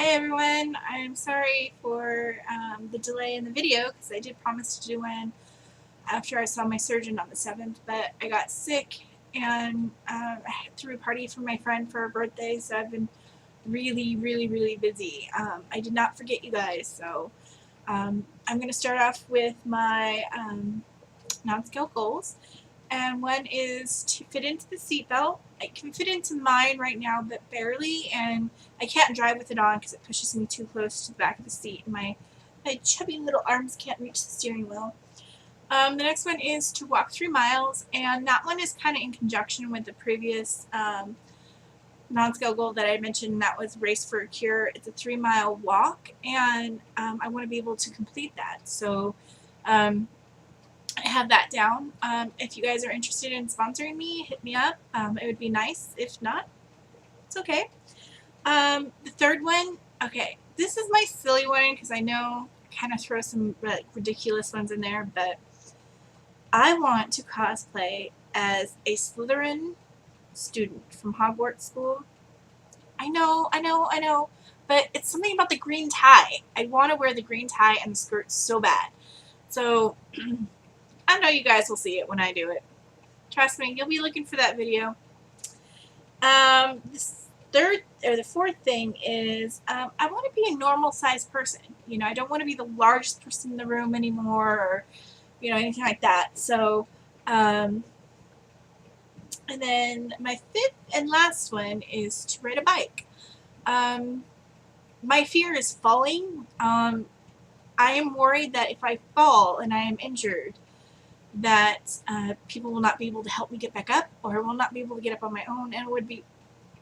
Hi everyone, I'm sorry for the delay in the video because I did promise to do one after I saw my surgeon on the 7th, but I got sick and I threw a party for my friend for her birthday, so I've been really busy. I did not forget you guys, so I'm going to start off with my non-scale goals. And one is to fit into the seatbelt. I can fit into mine right now, but barely, and I can't drive with it on because it pushes me too close to the back of the seat, and my chubby little arms can't reach the steering wheel. The next one is to walk 3 miles, and that one is kind of in conjunction with the previous non-scale goal that I mentioned, and that was Race for a Cure. It's a 3-mile walk, and I want to be able to complete that. So I have that down. If you guys are interested in sponsoring me, hit me up. It would be nice. If not, it's okay. The third one, okay, this is my silly one because I know I kind of throw some ridiculous ones in there, but I want to cosplay as a Slytherin student from Hogwarts School. I know, but it's something about the green tie. I want to wear the green tie and the skirt so bad. So I know you guys will see it when I do it. Trust me, you'll be looking for that video. The fourth thing is I want to be a normal sized person. You know, I don't want to be the largest person in the room anymore, or anything like that. So, and then my fifth and last one is to ride a bike. My fear is falling. I am worried that if I fall and I am injured, that people will not be able to help me get back up, or I will not be able to get up on my own, and it would be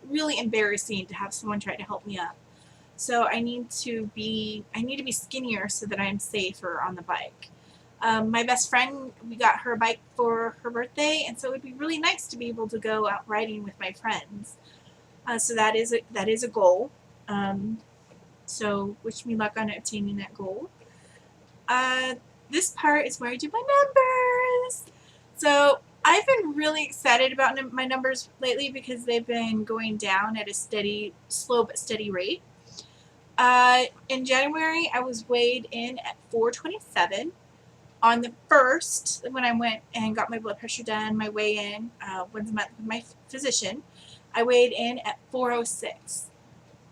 really embarrassing to have someone try to help me up. So I need to be skinnier so that I'm safer on the bike. My best friend, we got her a bike for her birthday, and so it would be really nice to be able to go out riding with my friends. So that is a goal. So wish me luck on obtaining that goal. This part is where I do my numbers. So I've been really excited about my numbers lately because they've been going down at a slow but steady rate. In January, I was weighed in at 427. On the 1st, when I went and got my blood pressure done, my weigh-in once a month with my physician, I weighed in at 406.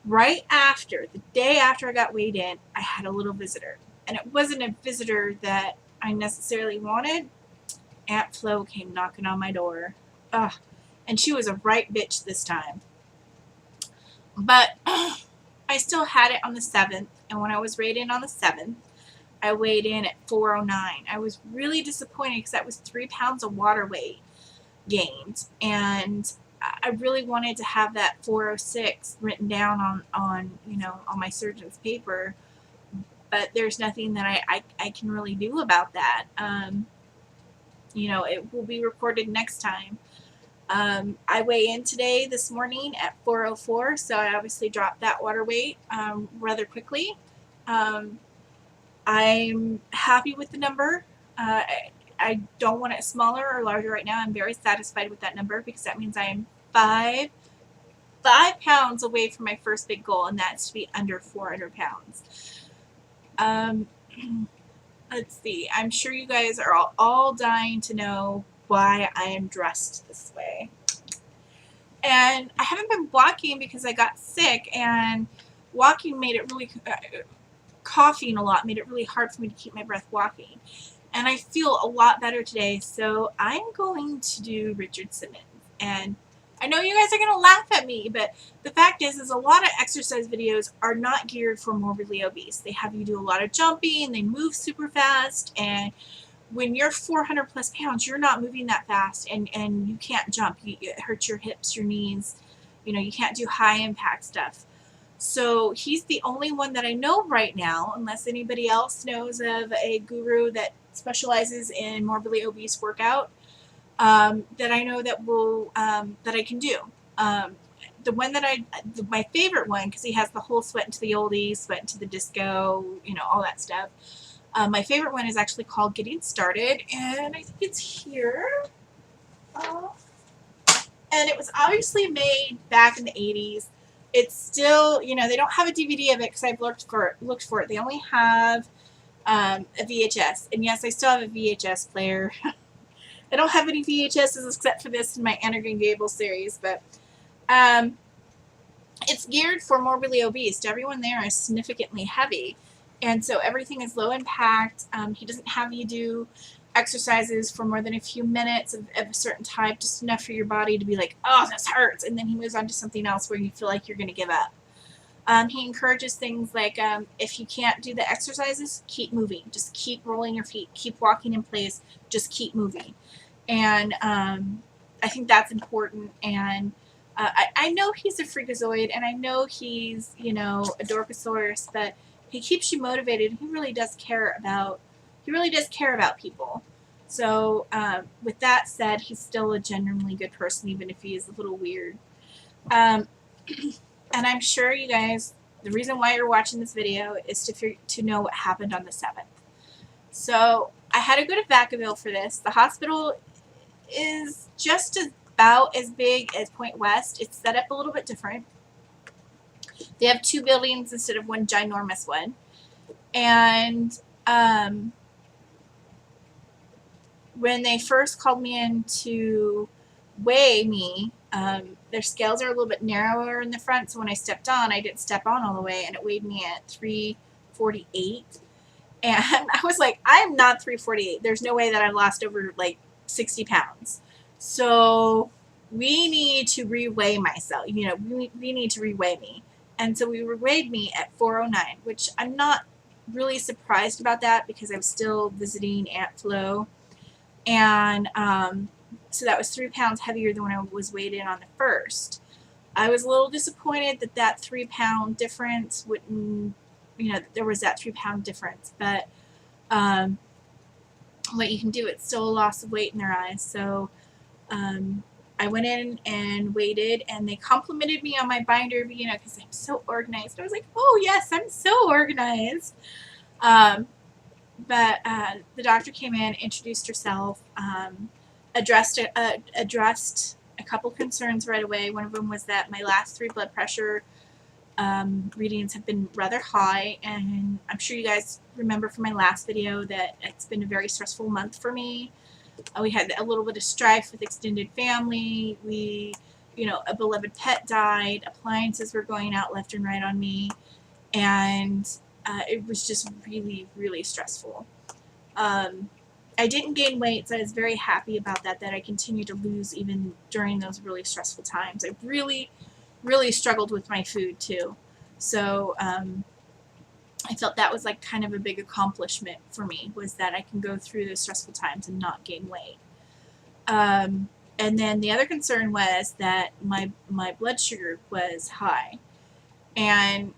Right after, the day after I got weighed in, I had a little visitor. And it wasn't a visitor that I necessarily wanted. Aunt Flo came knocking on my door. Ugh. And she was a right bitch this time. But I still had it on the 7th. And when I was weighed in on the 7th, I weighed in at 409. I was really disappointed because that was 3 pounds of water weight gained. And I really wanted to have that 406 written down on my surgeon's paper. But there's nothing that I can really do about that. It will be recorded next time. I weigh in this morning at 404, so I obviously dropped that water weight rather quickly. I'm happy with the number. I don't want it smaller or larger right now. I'm very satisfied with that number because that means I am 5 pounds away from my first big goal, and that's to be under 400 pounds. Let's see. I'm sure you guys are all dying to know why I am dressed this way. And I haven't been walking because I got sick, and walking made it really, coughing a lot made it really hard for me to keep my breath walking. And I feel a lot better today, so I'm going to do Richard Simmons. And I know you guys are going to laugh at me, but the fact is a lot of exercise videos are not geared for morbidly obese. They have you do a lot of jumping, they move super fast, and when you're 400 plus pounds, you're not moving that fast, and you can't jump. It hurts your hips, your knees. You can't do high impact stuff. So he's the only one that I know right now, unless anybody else knows of a guru that specializes in morbidly obese workout, that I know that I can do. The one that my favorite one, because he has the whole sweat into the oldies, sweat into the disco, all that stuff. My favorite one is actually called Getting Started, and I think it's here. And it was obviously made back in the 80s. it's still, you know, they don't have a DVD of it because I've looked for it. They only have a VHS. And yes, I still have a VHS player. I don't have any VHSs except for this in my Anna Green Gables series, but it's geared for morbidly obese. Everyone there is significantly heavy, and so everything is low impact. He doesn't have you do exercises for more than a few minutes of a certain type, just enough for your body to be like, oh, this hurts, and then he moves on to something else where you feel like you're going to give up. He encourages things like, if you can't do the exercises, keep moving. Just keep rolling your feet. Keep walking in place. Just keep moving. And I think that's important. And I know he's a freakazoid, and I know he's, you know, a Dorkosaurus, but he keeps you motivated. He really does care about people. So with that said, he's still a genuinely good person, even if he is a little weird. And I'm sure you guys, the reason why you're watching this video is to know what happened on the 7th. So I had to go to Vacaville for this. The hospital is just about as big as Point West. It's set up a little bit different. They have 2 buildings instead of one ginormous one. And when they first called me in to weigh me, their scales are a little bit narrower in the front, so when I stepped on, I didn't step on all the way, and it weighed me at 348. And I was like, I am not 348. There's no way that I lost over like 60 pounds. So we need to reweigh myself. You know, we need to reweigh me. And so we weighed me at 409, which I'm not really surprised about that because I'm still visiting Aunt Flo. And so that was 3 pounds heavier than when I was weighed in on the first. I was a little disappointed that that 3 pound difference wouldn't, you know, there was that 3 pound difference, but what you can do, it's still a loss of weight in their eyes. So I went in and waited, and they complimented me on my binder, you know, because I'm so organized. I was like, oh yes, I'm so organized. But the doctor came in, introduced herself, addressed a couple concerns right away. One of them was that my last 3 blood pressure readings have been rather high, and I'm sure you guys remember from my last video that it's been a very stressful month for me. We had a little bit of strife with extended family. You know, a beloved pet died. Appliances were going out left and right on me, and it was just really, really stressful. I didn't gain weight, so I was very happy about that I continued to lose even during those really stressful times. I really, really struggled with my food too. So I felt that was like kind of a big accomplishment for me, was that I can go through those stressful times and not gain weight. And then the other concern was that my blood sugar was high. And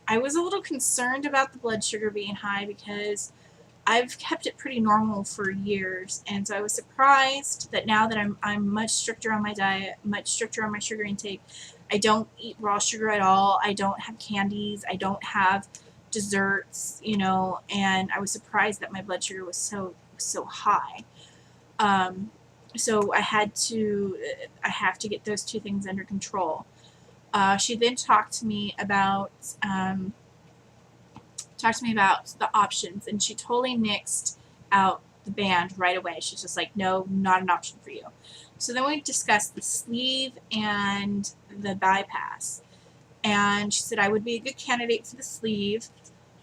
I was a little concerned about the blood sugar being high because I've kept it pretty normal for years, and so I was surprised that now that I'm much stricter on my diet, much stricter on my sugar intake. I don't eat raw sugar at all. I don't have candies. I don't have desserts, you know, and I was surprised that my blood sugar was so high. So I have to get those 2 things under control. She then talked to me about the options, and she totally nixed out the band right away. She's just like, no, not an option for you. So then we discussed the sleeve and the bypass, and she said I would be a good candidate for the sleeve.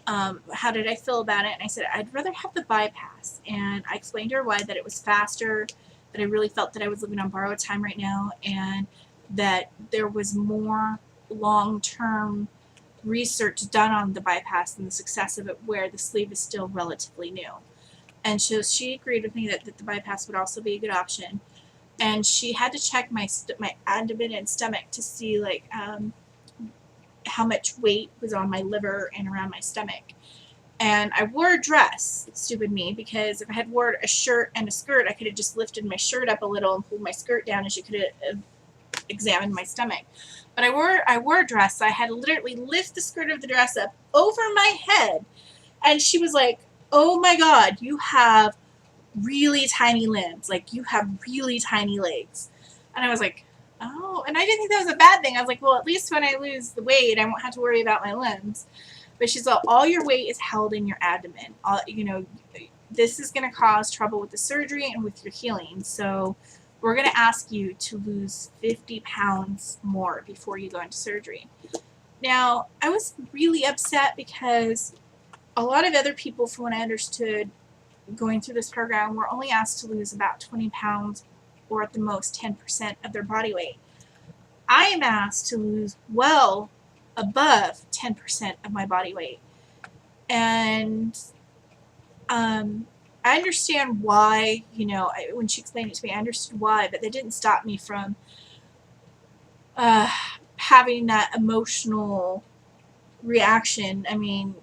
How did I feel about it? And I said I'd rather have the bypass, and I explained to her why, that it was faster, that I really felt that I was living on borrowed time right now, and that there was more long-term research done on the bypass and the success of it, where the sleeve is still relatively new. And so she agreed with me that the bypass would also be a good option. And she had to check my abdomen and stomach to see like how much weight was on my liver and around my stomach. And I wore a dress, stupid me, because if I had wore a shirt and a skirt, I could have just lifted my shirt up a little and pulled my skirt down, and she could have examined my stomach. But I wore a dress, so I had to literally lift the skirt of the dress up over my head. And she was like, oh my God, you have really tiny limbs. Like, you have really tiny legs. And I was like, Oh, and I didn't think that was a bad thing. I was like, well, at least when I lose the weight, I won't have to worry about my limbs. But she's like, all your weight is held in your abdomen. This is going to cause trouble with the surgery and with your healing. So we're going to ask you to lose 50 pounds more before you go into surgery. Now, I was really upset because a lot of other people, from what I understood, going through this program were only asked to lose about 20 pounds or at the most 10% of their body weight. I am asked to lose well above 10% of my body weight. And I understand why, when she explained it to me, I understood why, but that didn't stop me from having that emotional reaction. I mean,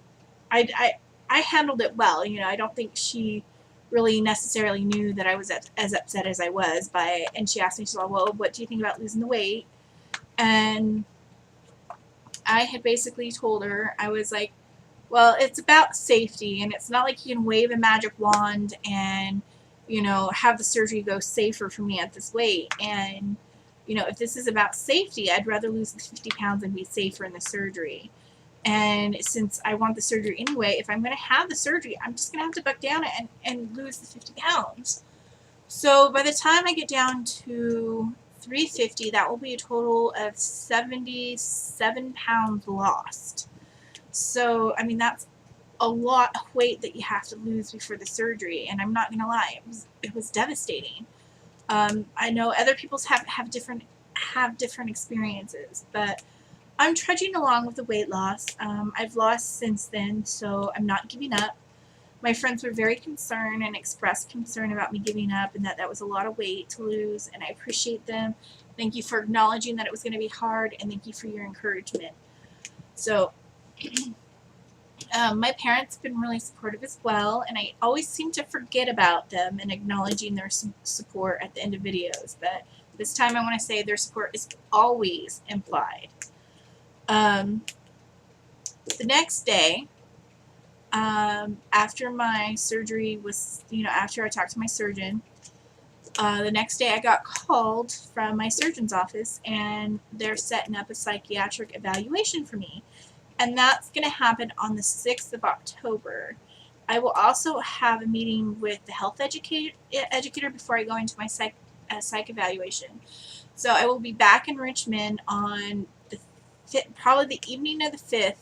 I handled it well. I don't think she really necessarily knew that I was as upset as I was by it. And she asked me, she said, well, what do you think about losing the weight? And I had basically told her, I was like, well, it's about safety, and it's not like you can wave a magic wand and, have the surgery go safer for me at this weight. And, if this is about safety, I'd rather lose the 50 pounds and be safer in the surgery. And since I want the surgery anyway, if I'm going to have the surgery, I'm just going to have to buck down and lose the 50 pounds. So by the time I get down to 350, that will be a total of 77 pounds lost. So, I mean, that's a lot of weight that you have to lose before the surgery. And I'm not going to lie, it was devastating. I know other people have different experiences, but I'm trudging along with the weight loss. I've lost since then, so I'm not giving up. My friends were very concerned and expressed concern about me giving up and that was a lot of weight to lose, and I appreciate them. Thank you for acknowledging that it was going to be hard, and thank you for your encouragement. So my parents have been really supportive as well, and I always seem to forget about them and acknowledging their support at the end of videos, but this time I want to say their support is always implied. The next day, after my surgery was, after I talked to my surgeon, the next day I got called from my surgeon's office, and they're setting up a psychiatric evaluation for me. And that's going to happen on the 6th of October. I will also have a meeting with the health educator before I go into my psych evaluation. So I will be back in Richmond on probably the evening of the 5th,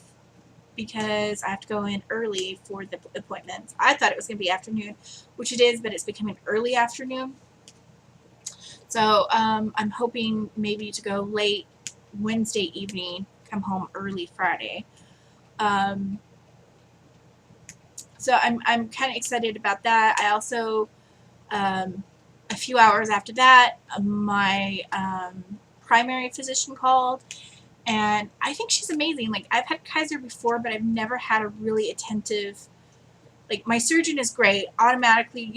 because I have to go in early for the appointments. I thought it was going to be afternoon, which it is, but it's becoming early afternoon. So I'm hoping maybe to go late Wednesday evening, come home early Friday. So I'm kind of excited about that. I also, a few hours after that, my primary physician called, and I think she's amazing. Like, I've had Kaiser before, but I've never had a really attentive, like, my surgeon is great. Automatically,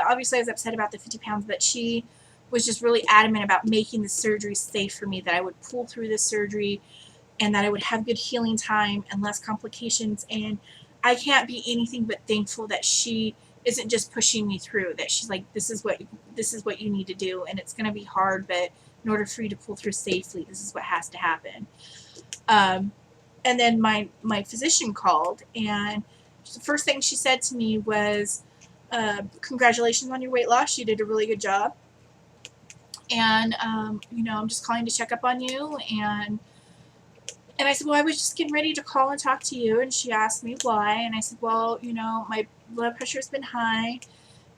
obviously I was upset about the 50 pounds, but she was just really adamant about making the surgery safe for me, that I would pull through the surgery and that I would have good healing time and less complications. And I can't be anything but thankful that she isn't just pushing me through, that she's like, this is what you need to do, and it's going to be hard, but in order for you to pull through safely, this is what has to happen. And then my physician called, and the first thing she said to me was, congratulations on your weight loss. You did a really good job. And, I'm just calling to check up on you. And I said, well, I was just getting ready to call and talk to you. And she asked me why. And I said, well, my blood pressure has been high,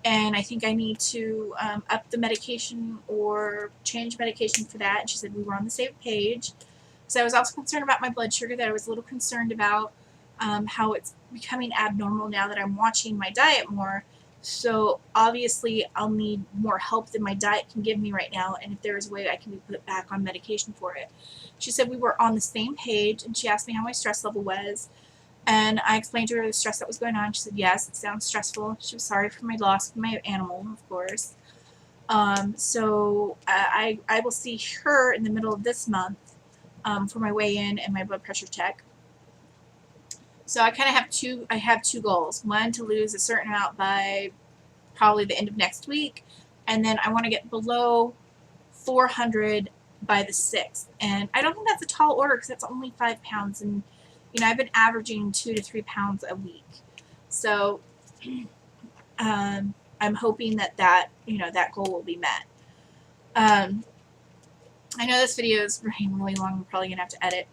and I think I need to up the medication or change medication for that. And she said we were on the same page. So I was also concerned about my blood sugar, that I was a little concerned about how it's becoming abnormal now that I'm watching my diet more. So obviously I'll need more help than my diet can give me right now, and if there is a way I can be put back on medication for it. She said we were on the same page, and she asked me how my stress level was, and I explained to her the stress that was going on. She said, yes, it sounds stressful. She was sorry for my loss of my animal, of course. So I will see her in the middle of this month for my weigh-in and my blood pressure check. So I kind of have two goals. One, to lose a certain amount by probably the end of next week, and then I want to get below 400 by the 6th. And I don't think that's a tall order because that's only 5 pounds. And, you know, I've been averaging 2 to 3 pounds a week. So I'm hoping that you know, that goal will be met. I know this video is running really long. I'm probably going to have to edit.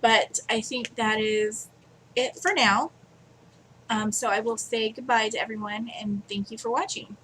But I think that is it for now. So I will say goodbye to everyone and thank you for watching.